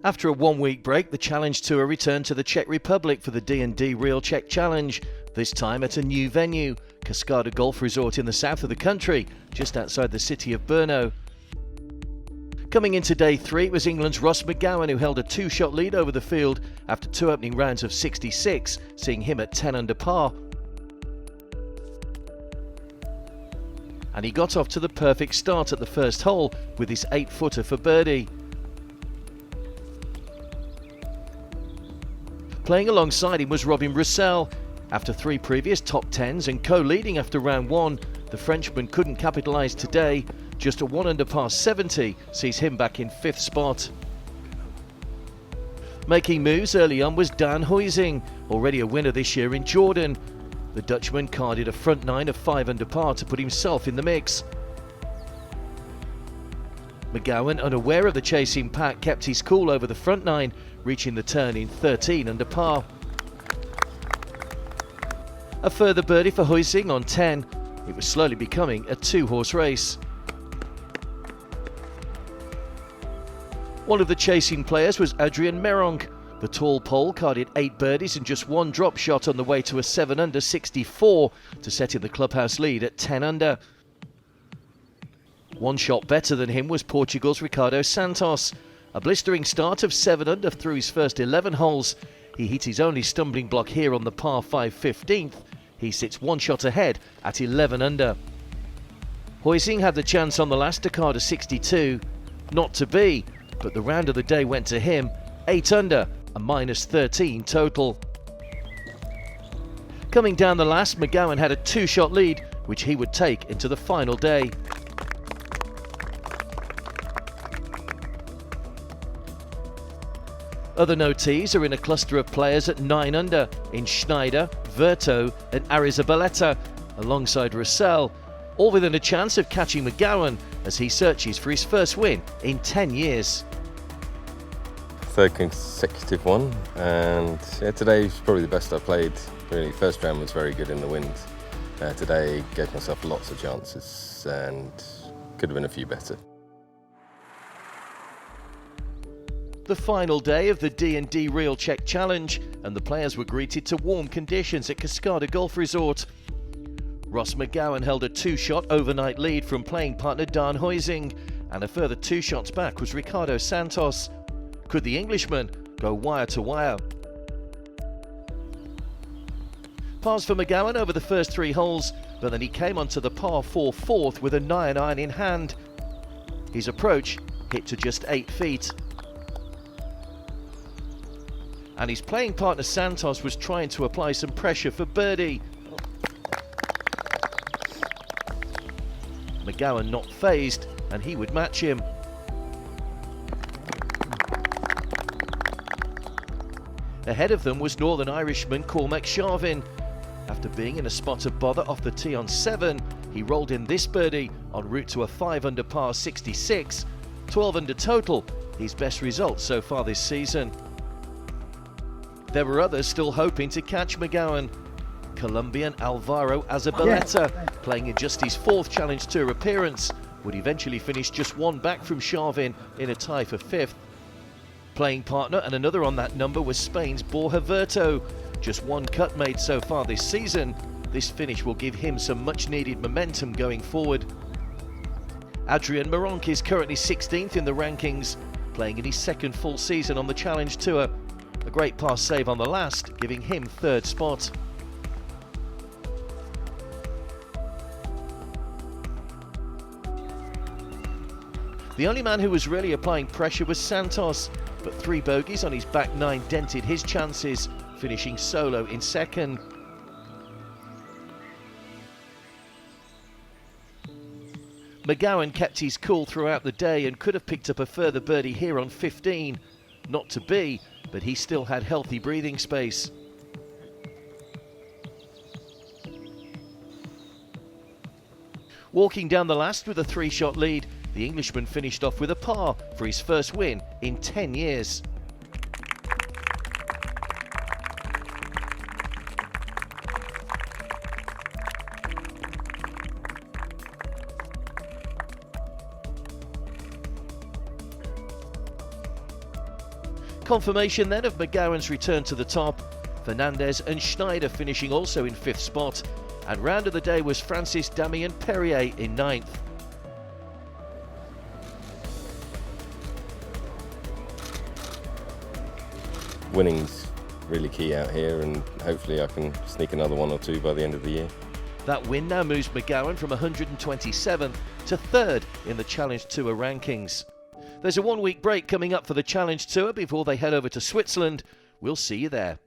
After a one-week break, the Challenge Tour returned to the Czech Republic for the D+D REAL Czech Challenge, this time at a new venue, Kaskáda Golf Resort in the south of the country, just outside the city of Brno. Coming into day 3, it was England's Ross McGowan who held a two-shot lead over the field after two opening rounds of 66, seeing him at 10 under par. And he got off to the perfect start at the first hole with his 8-footer for birdie. Playing alongside him was Robin Roussel. After 3 previous top 10s and co-leading after round 1, the Frenchman couldn't capitalise today. Just a 1 under par 70 sees him back in 5th spot. Making moves early on was Dan Huizing, already a winner this year in Jordan. The Dutchman carded a front 9 of 5 under par to put himself in the mix. McGowan, unaware of the chasing pack, kept his cool over the front 9, reaching the turn in 13 under par. A further birdie for Huizing on 10. It was slowly becoming a 2-horse race. One of the chasing players was Adrian Monk. The tall Pole carded 8 birdies and just 1 drop shot on the way to a 7 under 64 to set in the clubhouse lead at 10 under. 1 shot better than him was Portugal's Ricardo Santos. A blistering start of 7 under through his first 11 holes. He hit his only stumbling block here on the par 5 15th. He sits 1 shot ahead at 11 under. Huizing had the chance on the last to card a 62. Not to be, but the round of the day went to him, 8 under, a minus 13 total. Coming down the last, McGowan had a 2-shot lead, which he would take into the final day. Other no-tees are in a cluster of players at 9 under in Schneider, Verto and Arrizabalaga, alongside Roussel, all within a chance of catching McGowan as he searches for his first win in 10 years. 3rd consecutive one, and today's probably the best I played. Really, first round was very good in the wind. Today gave myself lots of chances and could have been a few better. The final day of the D+D REAL Czech Challenge, and the players were greeted to warm conditions at Kaskáda Golf Resort. Ross McGowan held a 2-shot overnight lead from playing partner Dan Huizing, and a further 2 shots back was Ricardo Santos. Could the Englishman go wire to wire? Pars for McGowan over the first 3 holes, but then he came onto the par 4 4th with a 9-iron in hand. His approach hit to just 8 feet. And his playing partner Santos was trying to apply some pressure for birdie. McGowan not fazed, and he would match him. Ahead of them was Northern Irishman Cormac Sharvin. After being in a spot of bother off the tee on 7, he rolled in this birdie en route to a 5 under par 66, 12 under total, his best result so far this season. There were others still hoping to catch McGowan. Colombian Alvaro Arrizabalaga, playing in just his 4th Challenge Tour appearance, would eventually finish just 1 back from Sharvin in a tie for 5th. Playing partner and another on that number was Spain's Borja Verto. Just 1 cut made so far this season. This finish will give him some much needed momentum going forward. Adrian Monk is currently 16th in the rankings, playing in his 2nd full season on the Challenge Tour. A great par save on the last, giving him 3rd spot. The only man who was really applying pressure was Santos, but 3 bogeys on his back 9 dented his chances, finishing solo in 2nd. McGowan kept his cool throughout the day and could have picked up a further birdie here on 15. Not to be, but he still had healthy breathing space. Walking down the last with a 3-shot lead, the Englishman finished off with a par for his first win in 10 years. Confirmation then of McGowan's return to the top. Fernandez and Schneider finishing also in 5th spot. And round of the day was Francis Damien Perrier in 9th. Winning's really key out here, and hopefully I can sneak another 1 or 2 by the end of the year. That win now moves McGowan from 127th to 3rd in the Challenge Tour rankings. There's a 1-week break coming up for the Challenge Tour before they head over to Switzerland. We'll see you there.